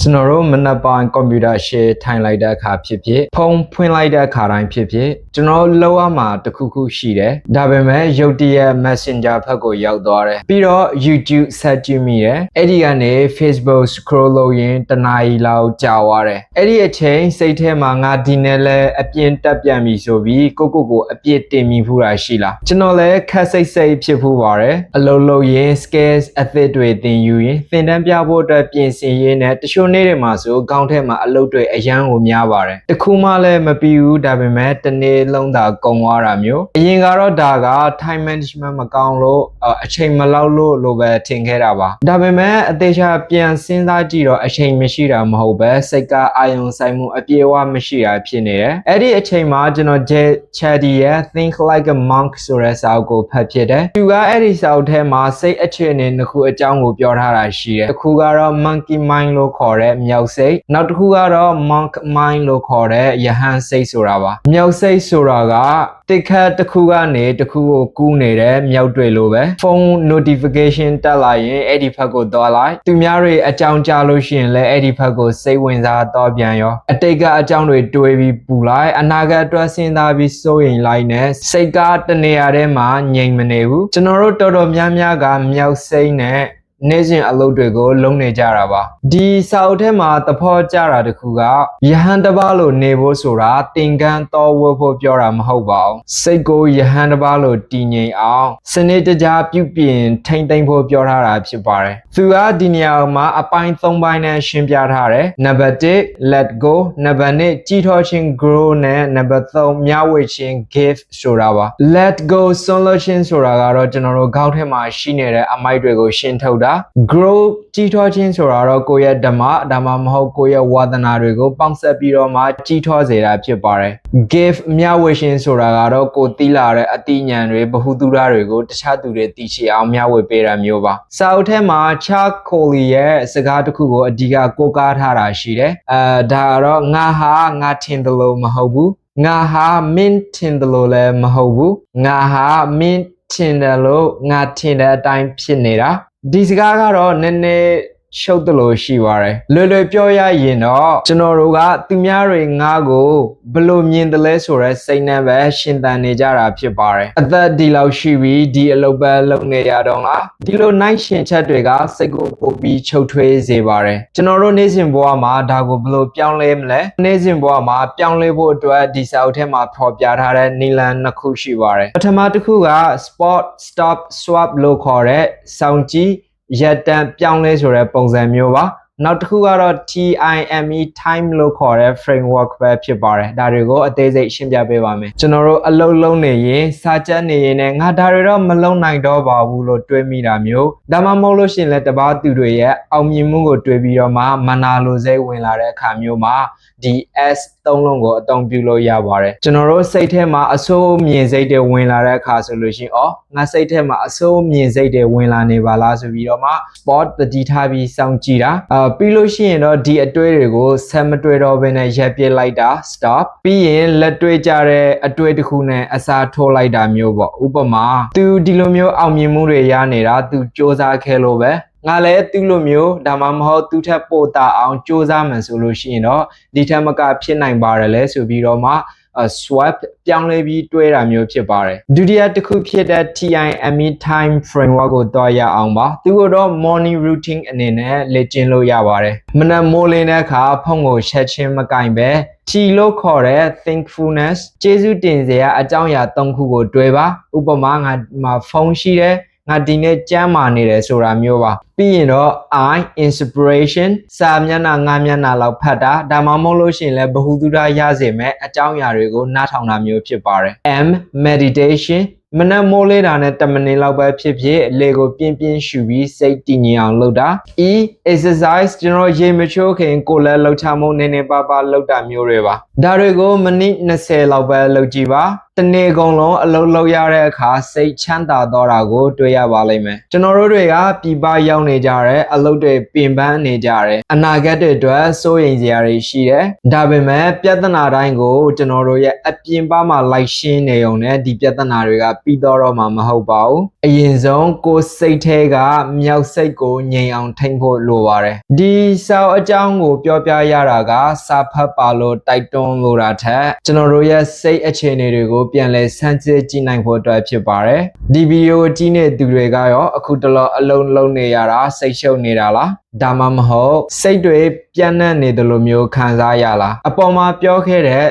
ကျွန်တော်တို့မနက်ပိုင်းကွန်ပျူတာရှယ်ထိုင်လိုက်တဲ့အခါဖြစ်ဖြစ်ဖုန်းဖွင့်လိုက်တဲ့အခါတိုင်းဖြစ်ဖြစ်ကျွန်တော်လောက်ရမှာတခုခုရှိတယ်ဒါပေမဲ့ရုတ်တရက် Messenger ဘက်ကိုရောက်သွားတယ်ပြီးတော့ YouTube ဆက်ကြည့်မိတယ်အဲ့ဒီကနေ Facebook scroll လုပ်ရင်တနာရီလောက်ကြာသွားတယ်အဲ့ဒီအချိန်စိတ်ထဲမှာငါဒီနေ့လဲအပြင်းတက်ပြန်ပြီဆိုပြီးကိုအပြစ်တင်မိဖူးတာရှိလားကျွန်တော်လဲခက်စိတ်ဖြစ်ဖူးပါတယ်အလုံးလုံးရင် skills အသစ်တွေသင်ယူရင်သင်တန်းပြဖို့အတွက်ပြင်ဆင်ရင်းနဲ့တချို့နေ့တွေမှာဆိုခေါင်းထဲမှာအလုပ်တွေအရန်ကိုများပါတယ်တခုမှလည်းမပြီးဘူးဒါပေမဲ့တစ်နေ့လုံးသာကုန်သွားတာမျိုးအရင်ကတော့ဒါက time management မကောင်းလို့အချိန်မလောက်လို့ပဲထင်ခဲ့တာပါဒါပေမဲ့အသေးချာပြန်စဉ်းစားကြည့်တော့အချိန်မရှိတာမဟုတ်ပဲစိတ်ကအာရုံစိုက်မှုအပြေအဝမရှိတာဖြစ်နေတယ်အဲ့ဒီအချိန်မှာကျွန်တော် Chadi ရဲ့ Think Like a Monk ဆိုတဲ့စာအုပ်ကိုဖတ်ဖြစ်တယ်သူကအဲ့ဒီစာအုပ်ထဲမှာစိတ်အခြေအနေတစ်ခုအကြောင်းကိုပြောထားတာရှိတယ်တစ်ခုကတော့ Monkey Mind လို့ခေါ်တဲ့မြောက်စိတ်နောက်တစ်ခုကတော့ Monk Mind လို့ခေါ်တဲ့ယဟန်စိတ်ဆိုတာပါမြောက်စိတ်ဆိုတာကတိတ်ခတ်တစ်ခုကနေတစ်ခုကိုကူးနေတဲ့မြောက်တွေလိုပဲဖုန်း notification တက်လာရင်အဲ့ဒီဘက်ကိုသွားလိုက်သူများတွေအကြောင်းကြားလို့ရှိရင်လည်းအဲ့ဒီဘက်ကိုစိတ်ဝင်စားတော့ပြန်ရောအတိတ်ကအကြောင်းတွေတွေးပြီးပူလိုက်အနာဂတ်အတွက်စဉ်းစားပြီးစိုးရိမ်လိုက်နဲ့စိတ်ကတနေရာထဲမှာငြိမ်မနေဘူးကျွန်တော်တို့တော်တော်များများကမြောက်စိတ်နဲ့နေ့စဉ်အလုပ်တွေကိုလုပ်နေကြတာပါဒီစာအုပ်ထဲမှာသဘောကျတာတခုကယဟန်တပါးလို့နေဖို့ဆိုတာသင်္ကန်းတော်ဝတ်ဖို့ပြောတာမဟုတ်ပါဘူးစိတ်ကိုယဟန်တပါးလို့တည်ငြိမ်အောင်စနစ်တကျပြုပြင်ထိမ့်သိမ့်ဖို့ပြောထားတာဖြစ်ပါတယ်သူကဒီနေရာမှာအပိုင်း၃ပိုင်းနဲ့ရှင်းပြထားတယ်နံပါတ်1 let go နံပါတ်2ကြီးထွားခြင်း grow နဲ့နံပါတ်3မျှဝေခြင်း give ဆိုတာပါ let go ဆွန့်လွတ်ခြင်းဆိုတာကတော့ကျွန်တော်တို့ခေါင်းထဲမှာရှိနေတဲ့အမိုက်တွေကိုရှင်းထုတ်တာgrow ကြီးထွားခြင်းဆိုတာတော့ကိုယ့်ရဲ့ဓမ္မဒါမှမဟုတ်ကိုယ့်ရဲ့ဝါသနာတွေကိုပေါင်းစပ်ပြီးတော့မှကြီးထွားစေတာဖြစ်ပါတယ် give မျှဝေခြင်းဆိုတာကတော့ကိုသိလာတဲ့အသိဉာဏ်တွေဗဟုသုတတွေကိုတခြားသူတွေသိရှိအောင်မျှဝေပေးတာမျိုးပါစာအုပ်ထဲမှာ Charles Colly ရဲ့စကားတစ်ခုကိုအဓိကကိုးကားထားတာရှိတယ်ဒါကတော့ငါဟာငါထင်တယ်လို့မဟုတ်ဘူးငါဟာမင်းထင်တယ်လို့လည်းမဟုတ်ဘူးငါဟာမင်းထင်တယ်လို့ငါထင်တဲ့အတိုင်းဖြစ်နေတာဒီစကားကတော့နည်းနည်းရှုပ်တယ်လို့ရှိပါတယ်လွယ်ပြောရရင်တော့ကျွန်တော်တို့ကသူများတွေငါ့ကိုဘယ်လိုမြင်တယ်လဲဆိုတော့စိတ်နဲ့ပဲရှင်သန်နေကြတာဖြစ်ပါတယ်အသက်ဒီလောက်ရှိပြီးဒီအလုပ်ပဲလုပ်နေရတော့လားဒီလိုနိုင်ရှင်ချက်တွေကစိတ်ကိုပိုပြီးချုပ်ထွေးစေပါတယ်ကျွန်တော်တို့နေ့စဉ်ဘဝမှာဒါကိုဘယ်လိုပြောင်းလဲမလဲနေ့စဉ်ဘဝမှာပြောင်းလဲဖို့အတွက်ဒီစာအုပ်ထဲမှာဖော်ပြထားတဲ့နည်းလမ်းနှစ်ခုရှိပါတယ်ပထမတစ်ခုက spot stop swap လို့ခေါ်တဲ့စောင့်ကြည့်ရက်တန်ပြောင်းလဲဆိုတဲ့ပုံစံမျိုးပါနောက်တစ်ခုကတော့ TIME time လို့ခေါ်တဲ့ framework ပဲဖြစ်ပါတယ်ဒါတွေကိုအသေးစိတ်ရှင်းပြပေးပါမယ်ကျွန်တော်တို့အလုပ်လုံးနေရင်စာချက်နေရင်လည်းငါဒါတွေတော့မလုံနိုင်တော့ပါဘူးလို့တွေးမိတာမျိုးဒါမှမဟုတ်လို့ရှိရင်လည်းတပါးသူတွေရဲ့အောင်မြင်မှုကိုတွေးပြီးတော့မှမနာလိုစိတ်ဝင်လာတဲ့အခါမျိုးမှာဒီ S သုံးလုံးကိုအသုံးပြုလို့ရပါတယ်ကျွန်တော်တို့စိတ်ထဲမှာအဆိုးမြင်စိတ်တွေဝင်လာတဲ့အခါဆိုလို့ရှိရင်ငါစိတ်ထဲမှာအဆိုးမြင်စိတ်တွေဝင်လာနေပါလားဆိုပြီးတော့မှ spot တတိထားပြီးစောင့်ကြည့်တာပြီးလို့ရှိရင်တော့ဒီအတွေ့တွေကိုဆက်မတွေ့တော့ဘဲနဲ့ရပ်ပစ်လိုက်တာ stop ပြီးရင်လက်တွေ့ကြတဲ့အတွေ့တစ်ခုနဲ့အစားထိုးလိုက်တာမျိုးပေါ့ဥပမာသူဒီလိုမျိုးအောင်မြင်မှုတွေရနေတာသူစ조사ခဲ့လို့ပဲငါလည်းသူ့လိုမျိုးဒါမှမဟုတ်သူ့ထက်ပိုတာအောင်စ조사မှန်ဆိုလို့ရှိရင်တော့ဒီထက်မကဖြစ်နိုင်ပါတယ်လဲဆိုပြီးတော့မှswap ပြောင်းလဲပြီးတွေးတာမျိုးဖြစ်ပါတယ်ဒုတိယတစ်ခုဖြစ်တဲ့ TIME time framework ကိုတွားရအောင်ပါသူကတော့ morning routine အနေနဲ့လေ့ကျင့်လို့ရပါတယ်မနက်မိုးလင်းတဲ့အခါဖုန်းကိုချက်ချင်းမကင်ပဲT လို့ခေါ်တဲ့ thankfulness ကျေးဇူးတင်စရာအကြောင်းအရာ၃ခုကိုတွေးပါဥပမာငါမှာဖုန်းရှိတယ်ငါဒီနေ့ကြမ်းမာနေတယ်ဆိုတာမျိုးပါပြီးရင်တော့ I inspiration စာမျက်နှာ၅မျက်နှာလောက်ဖတ်တာဒါမှမဟုတ်လို့ရှိရင်လည်းဗဟုသုတရစေမဲ့အကြောင်းအရာတွေကိုနားထောင်တာမျိုးဖြစ်ပါတယ် M meditation မနက်မိုးလေးတာနဲ့10မိနစ်လောက်ပဲဖြစ်ဖြစ်လေကိုပြင်းပြင်းရှူပြီးစိတ်တည်ငြိမ်အောင်လုပ်တာ E exercise ကျွန်တော်ရေမချိုးခင်ကိုယ်လည်းလှုပ်ရှားမှုနည်းနည်းပါးပါးလုပ်တာမျိုးတွေပါဒါတွေကိုမိနစ်20လောက်ပဲလုပ်ကြည့်ပါ တနေ့ကုန်လုံးအလုပ်လုပ်ရတဲ့အခါစိတ်ချမ်းသာတော့တာကိုတွေ့ရပါလိမ့်မယ်ကျွန်တော်တို့တွေကပြည်ပရောက်နေကြတဲ့အလုပ်တွေပင်ပန်းနေကြတယ်အနာဂတ်တွေအတွက်စိုးရိမ်စရာတွေရှိတယ်ဒါပေမဲ့ပြဿနာတိုင်းကိုကျွန်တော်တို့ရဲ့အပြင်ပမှာလိုက်ရှင်းနေုံနဲ့ဒီပြဿနာတွေကပြီးတော့မှမဟုတ်ပါဘူးအရင်ဆုံးကိုယ်စိတ်ထဲကမြောက်စိတ်ကိုငြိမ်အောင်ထိန်းဖို့လိုပါတယ်ဒီစာအကြောင်းကိုပြောပြရတာကစာဖတ်ပါလို့တိုက်တွန်းလိုတာထက်ကျွန်တော်တို့ရဲ့စိတ်အခြေအနေတွေကိုပြန်လည်စမ်းစစ်ကြည့်နိုင်ဖို့အတွက်ဖြစ်ပါတယ်ဒီဗီဒီယိုကြည့်နေသူတွေကရောအခုတလောအလုံးလုံးနေရတာစိတ်ရှုပ်နေတာလားဒါမှမဟုတ်စိတ်တွေပြန့်နှံ့နေတယ်လို့မျိုးခံစားရလားအပေါ်မှာပြောခဲ့တဲ့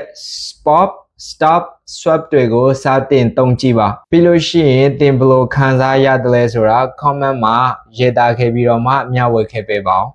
stop swap တွေကိုစတင်သုံးကြည့်ပါပြီးလို့ရှိရင်သင်ဘယ်လိုခံစားရတယ်လဲဆိုတာ comment မှာရေးသားခဲ့ပြီးတော့မှမျှဝေခဲ့ပေးပါဦး